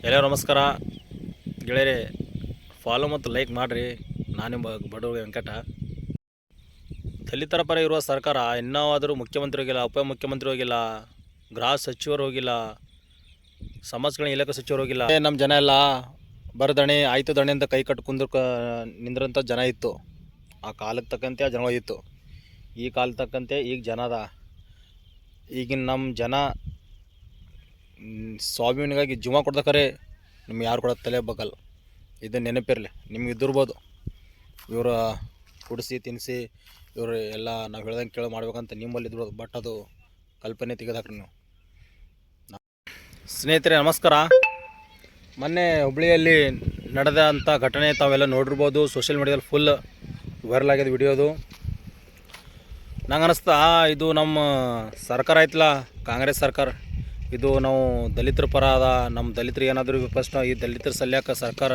ಎಲ್ಲರೂ ನಮಸ್ಕಾರ ಗೆಳೆಯರೆ. ಫಾಲೋ ಮತ್ತು ಲೈಕ್ ಮಾಡಿರಿ. ನಾನು ಬಡವ ವೆಂಕಟ. ದಲಿತರ ಪರ ಇರುವ ಸರ್ಕಾರ ಇನ್ನೂ ಮುಖ್ಯಮಂತ್ರಿ ಹೋಗಿಲ್ಲ, ಉಪಮುಖ್ಯಮಂತ್ರಿ ಹೋಗಿಲ್ಲ, ಗೃಹ ಸಚಿವರು ಹೋಗಿಲ್ಲ, ಸಮಾಜ ಇಲಾಖೆ ಸಚಿವರು ಹೋಗಿಲ್ಲ. ನಮ್ಮ ಜನ ಎಲ್ಲ ಬರದಣಿ ಆಯ್ತು ದಣಿ ಅಂತ ಕೈ ಕಟ್ಟು ನಿಂದ್ರಂಥ ಜನ ಇತ್ತು. ಆ ಕಾಲಕ್ಕೆ ತಕ್ಕಂತೆ ಆ ಜನ ಇತ್ತು. ಈ ಕಾಲಕ್ಕೆ ತಕ್ಕಂತೆ ಈಗ ಜನ ಅದ. ಈಗಿನ ನಮ್ಮ ಜನ ಸ್ವಾಭಿಮಾನಿಗಾಗಿ ಜೀವ ಕೊಡ್ದಕ್ಕರೆ ನಿಮ್ಗೆ ಯಾರು ಕೂಡ ತಲೆ ಬಗ್ಗಲ್ಲ. ಇದು ನೆನಪಿರಲಿ, ನಿಮ್ಗೆ ಇದ್ದಿರ್ಬೋದು ಇವರು ಕುಡಿಸಿ ತಿನ್ನಿಸಿ ಇವರು ಎಲ್ಲ ನಾವು ಹೇಳ್ದಂಗೆ ಕೇಳಿ ಮಾಡ್ಬೇಕಂತ ನಿಮ್ಮಲ್ಲಿ ಇದ್ಬೋದು. ಬಟ್ ಅದು ಕಲ್ಪನೆ ತೆಗೆದಾಕ್ರಿ ನೀವು. ಸ್ನೇಹಿತರೆ ನಮಸ್ಕಾರ. ಮೊನ್ನೆ ಹುಬ್ಳಿಯಲ್ಲಿ ನಡೆದಂಥ ಘಟನೆ ತಾವೆಲ್ಲ ನೋಡಿರ್ಬೋದು. ಸೋಷಿಯಲ್ ಮೀಡಿಯಾದಲ್ಲಿ ಫುಲ್ ವೈರಲ್ ಆಗಿದೆ ವಿಡಿಯೋದು. ನಂಗೆ ಅನ್ನಿಸ್ತಾ ಇದು ನಮ್ಮ ಸರ್ಕಾರ ಐತಲ್ಲ, ಕಾಂಗ್ರೆಸ್ ಸರ್ಕಾರ, ಇದು ನಾವು ದಲಿತರ ಪರ ಅದ. ನಮ್ಮ ದಲಿತರಿಗೆ ಏನಾದರೂ ಫಸ್ಟ್ ಈ ದಲಿತರ ಸಲ್ಯಾಕ ಸರ್ಕಾರ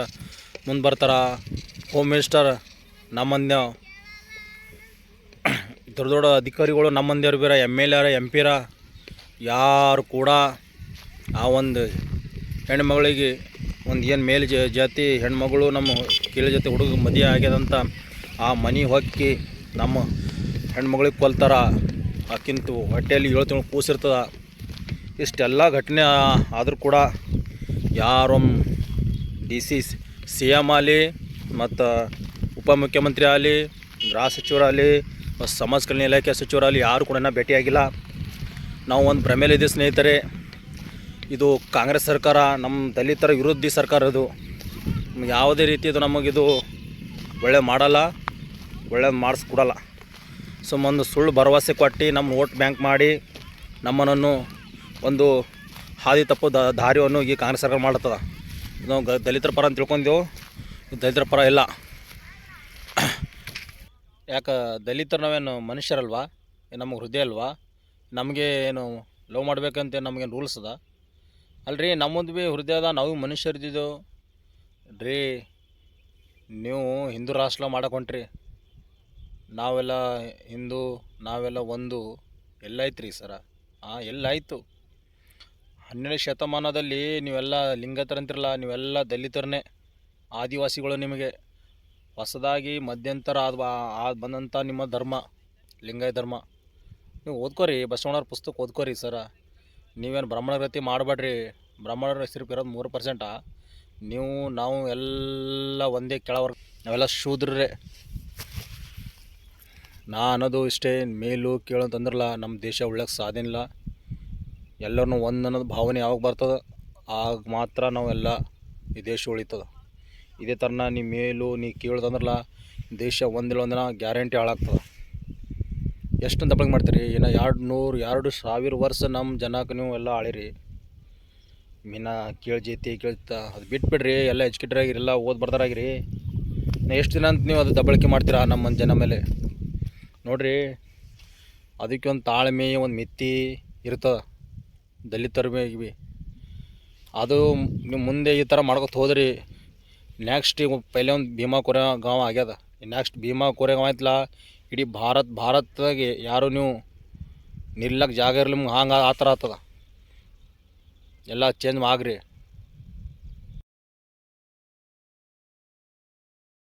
ಮುಂದೆ ಬರ್ತಾರ. ಹೋಮ್ ಮಿನಿಸ್ಟರ್ ನಮ್ಮ ಮಂದ್ಯ, ದೊಡ್ಡ ದೊಡ್ಡ ಅಧಿಕಾರಿಗಳು ನಮ್ಮ ಮಂದಿಯವ್ರು ಬೇರೆ, MLA ಎಂ ಪಿರ ಯಾರು ಕೂಡ ಆ ಒಂದು ಹೆಣ್ಮಗಳಿಗೆ ಒಂದು ಏನು ಮೇಲು ಜಾತಿ ಹೆಣ್ಮಗಳು ನಮ್ಮ ಕೀಳು ಜಾತಿ ಹುಡುಗ ಮದುವೆ ಆಗ್ಯದಂತ ಆ ಮನೆ ಹೊಕ್ಕಿ ನಮ್ಮ ಹೆಣ್ಮಗಳಿಗೆ ಕೊಲ್ತಾರ. ಆಕಿಂತು ಹೊಟ್ಟೆಯಲ್ಲಿ 7 ತಿಂಗಳು ಕೂಸಿರ್ತದ. ಇಷ್ಟೆಲ್ಲ ಘಟನೆ ಆದರೂ ಕೂಡ ಯಾರೊಮ್ಮೆ CM ಆಗಲಿ ಮತ್ತು ಉಪಮುಖ್ಯಮಂತ್ರಿ ಆಗಲಿ, ಗೃಹ ಸಚಿವರಾಗಲಿ, ಸಮಾಜ ಕಲ್ಯಾಣ ಇಲಾಖೆ ಸಚಿವರಾಗಲಿ ಯಾರು ಕೂಡ ಭೇಟಿಯಾಗಿಲ್ಲ. ನಾವು ಒಂದು ಭ್ರಮೆಯಲ್ಲಿದ್ದೀವಿ ಸ್ನೇಹಿತರೆ. ಇದು ಕಾಂಗ್ರೆಸ್ ಸರ್ಕಾರ ನಮ್ಮ ದಲಿತರ ವಿರೋಧಿ ಸರ್ಕಾರ. ಇದು ಯಾವುದೇ ರೀತಿಯದು ನಮಗಿದು ಒಳ್ಳೆ ಮಾಡಲ್ಲ, ಒಳ್ಳೆ ಮಾಡಿಸ್ಕೊಡಲ್ಲ. ಸುಮ್ಮೊಂದು ಸುಳ್ಳು ಭರವಸೆ ಕೊಟ್ಟು ನಮ್ಮ ವೋಟ್ ಬ್ಯಾಂಕ್ ಮಾಡಿ ನಮ್ಮನನ್ನು ಒಂದು ಹಾದಿ ತಪ್ಪು ದಾರಿಯನ್ನು ಈ ಕಾಂಗ್ರೆಸ್ ಸರ್ಕಾರ ಮಾಡ್ತದ. ನಾವು ದಲಿತರ ಪರ ಅಂತ ತಿಳ್ಕೊಂಡೆವು, ದಲಿತರ ಪರ ಇಲ್ಲ. ಯಾಕೆ ದಲಿತರು ನಾವೇನು ಮನುಷ್ಯರಲ್ವಾ? ನಮಗೆ ಹೃದಯ ಅಲ್ವಾ? ನಮಗೆ ಏನು ಲವ್ ಮಾಡಬೇಕಂತ ನಮಗೇನು ರೂಲ್ಸ್ ಅದ ಅಲ್ರಿ? ನಮ್ಮದು ಭೀ ಹೃದಯ ಅದ, ನಾವು ಮನುಷ್ಯರಿದ್ದಿದ್ದೆವು ರೀ. ನೀವು ಹಿಂದೂ ರಾಷ್ಟ್ರ ಮಾಡಕ್ಕೆ ಹೊಂಟ್ರಿ. ನಾವೆಲ್ಲ ಹಿಂದೂ, ನಾವೆಲ್ಲ ಒಂದು ಎಲ್ಲಾಯ್ತು ರೀ ಸರ? ಎಲ್ಲಾಯಿತು? 12ನೇ ಶತಮಾನದಲ್ಲಿ ನೀವೆಲ್ಲ ಲಿಂಗತರಂತಿರಲ್ಲ, ನೀವೆಲ್ಲ ದಲಿತರನ್ನೇ, ಆದಿವಾಸಿಗಳು. ನಿಮಗೆ ಹೊಸದಾಗಿ ಮಧ್ಯಂತರ ಬಂದಂಥ ನಿಮ್ಮ ಧರ್ಮ ಲಿಂಗಾಯ ಧರ್ಮ. ನೀವು ಓದ್ಕೋರಿ, ಬಸವಣ್ಣವ್ರ ಪುಸ್ತಕ ಓದ್ಕೋರಿ ಸರ. ನೀವೇನು ಬ್ರಾಹ್ಮಣರ ಗತಿ ಮಾಡಬೇಡ್ರಿ. ಬ್ರಾಹ್ಮಣರ ಹೆಸರು ಇರೋದು 3%. ನೀವು ನಾವು ಎಲ್ಲ ಒಂದೇ ಕೆಳವರ್ಗ, ನಾವೆಲ್ಲ ಶೂದ್ರರೇ. ಅನ್ನೋದು ಇಷ್ಟೇ, ಮೇಲು ಕೇಳು ಅಂತಂದ್ರಲ್ಲ, ನಮ್ಮ ದೇಶ ಉಳ್ಳಕ್ಕೆ ಸಾಧ್ಯ ಇಲ್ಲ. ಎಲ್ಲರನ್ನೂ ಒಂದು ಅನ್ನೋದು ಭಾವನೆ ಯಾವಾಗ ಬರ್ತದೆ ಆಗ ಮಾತ್ರ ನಾವೆಲ್ಲ ಈ ದೇಶ ಉಳಿತದೆ. ಇದೇ ಥರನ ನೀ ಮೇಲು ನೀ ಕೇಳ್ದಂದ್ರಲ್ಲ, ದೇಶ ಒಂದಿಲ್ಲ ಒಂದಿನ ಗ್ಯಾರಂಟಿ ಹಾಳಾಗ್ತದೆ. ಎಷ್ಟು ದಬ್ಬಳಿಕೆ ಮಾಡ್ತೀರಿ? ಇನ್ನು 200-2,000 ವರ್ಷ ನಮ್ಮ ಜನಕ್ಕೆ ನೀವು ಎಲ್ಲ ಆಳಿರಿ. ಮೀನ ಕೇಳಿ ಜೈತಿ ಕೇಳ್ತಾ ಅದು ಬಿಟ್ಬಿಡ್ರಿ. ಎಲ್ಲ ಎಜುಕೇಟೆಡ್ ಆಗಿರಿ, ಎಲ್ಲ ಓದ್ ಬರ್ದಾರಾಗಿರಿ. ಎಷ್ಟು ದಿನ ಅಂತ ನೀವು ಅದು ದಬ್ಬಳಿಕೆ ಮಾಡ್ತೀರಾ ನಮ್ಮ ಜನ ಮೇಲೆ? ನೋಡಿರಿ, ಅದಕ್ಕೆ ಒಂದು ತಾಳ್ಮೆ, ಒಂದು ಮಿತಿ ಇರ್ತದೆ ದಲಿತರ ಭೀ. ಅದು ನೀವು ಮುಂದೆ ಈ ಥರ ಮಾಡ್ಕೊತ ಹೋದ್ರಿ, ನೆಕ್ಸ್ಟ್ ಈಗ ಪೈಲೆ ಒಂದು ಭೀಮಾ ಕೊರೆಗಾಂವ್ ಆಗ್ಯದ. ನೆಕ್ಸ್ಟ್ ಭೀಮಾ ಕೊರೆಗಾಂವ್ ಆಯ್ತಲ್ಲ, ಇಡೀ ಭಾರತದಾಗೆ ಯಾರು ನೀವು ನಿಲ್ಲಕ್ಕೆ ಜಾಗ ಇರಲಿ, ಹಂಗೆ ಆ ಥರ ಆಗ್ತದ. ಎಲ್ಲ ಚೇಂಜ್ ಆಗ್ರಿ.